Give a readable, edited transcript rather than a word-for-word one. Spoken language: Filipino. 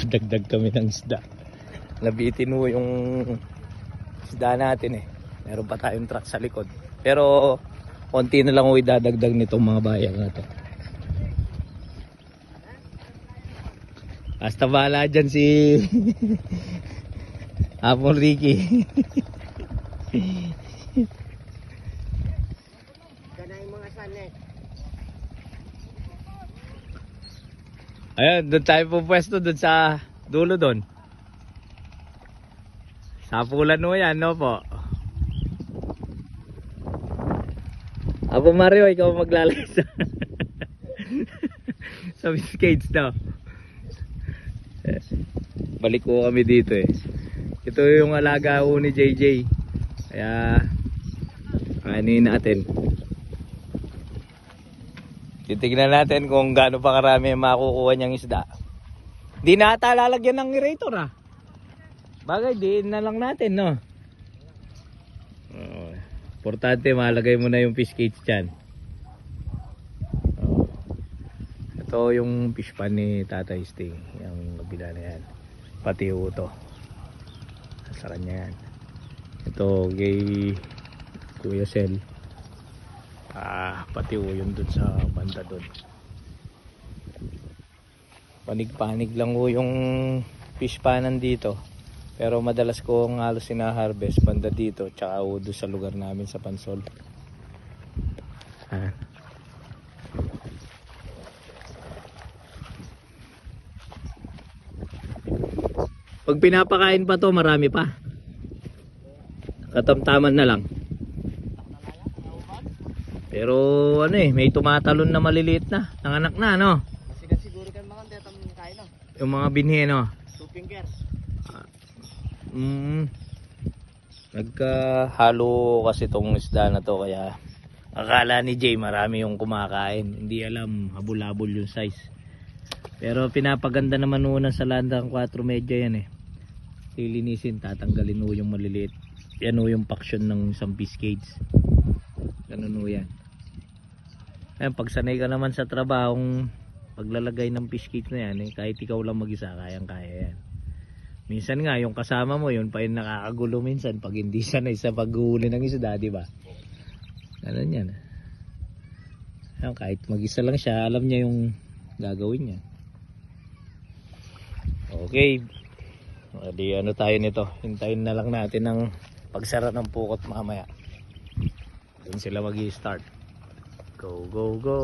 Dagdag kami ng isda. Nabitin mo yung isda natin eh. Meron pa tayong truck sa likod. Pero konti na lang idadagdag nitong mga bayan na to. Basta bahala dyan si Hapon Ricky. Ganay mga sanet. Ayun, doon tayo pupwesto doon sa dulo doon. Sapulan mo yan, no po? Apo Mario, ikaw maglalay sa Biscaynes daw. Balik ko kami dito eh. Ito yung alaga ko ni JJ. Kaya kanin natin. Titignan natin kung gaano pa karami makukuha niyang isda. Di na ata lalagyan ng aerator ah. Bagay, diin na lang natin, no? Importante, malagay mo na yung fish cage dyan. Ito yung fish pan ni Tatay Sting. Yung kabila na yan. Pati ito. Sa kanya yan. Ito kay Kuya Sel. Pati yung dun sa banda dun. Panig-panig lang yung fish panan dito. Pero madalas kong halos sinaharvest banda dito tsaka doon sa lugar namin sa Pansol. Pag pinapakain pa to marami pa. Katamtaman na lang. Pero ano eh, may tumatalon na maliliit na. Nanganak na no. Kasi siguro kan mga tetam kain no. Yung mga binhi no. Two fingers. Nagkahalo kasi tong isda na to kaya akala ni Jay marami yung kumakain, hindi alam habol-habol yung size. Pero pinapaganda naman muna sa landang 4 medya yan eh. Lilinisin, tatanggalin mo yung maliliit. Yan o yung paksyon ng isang fish cage. Ganun o yan. Ayan, pag sanay ka naman sa trabahong paglalagay ng fish cage na yan eh, kahit ikaw lang mag-isa kayang kaya yan. Minsan nga yung kasama mo yun pa yung nakakagulo minsan pag hindi sanay sa paghuhuli ng isda, di ba? Ganun yan. Ayan, kahit mag-isa lang siya, alam niya yung gagawin niya. Okay. Di ano tayo nito. Hintayin na lang natin ng pagsara ng pukot mamaya. Doon sila mag-i-start. Go, go, go.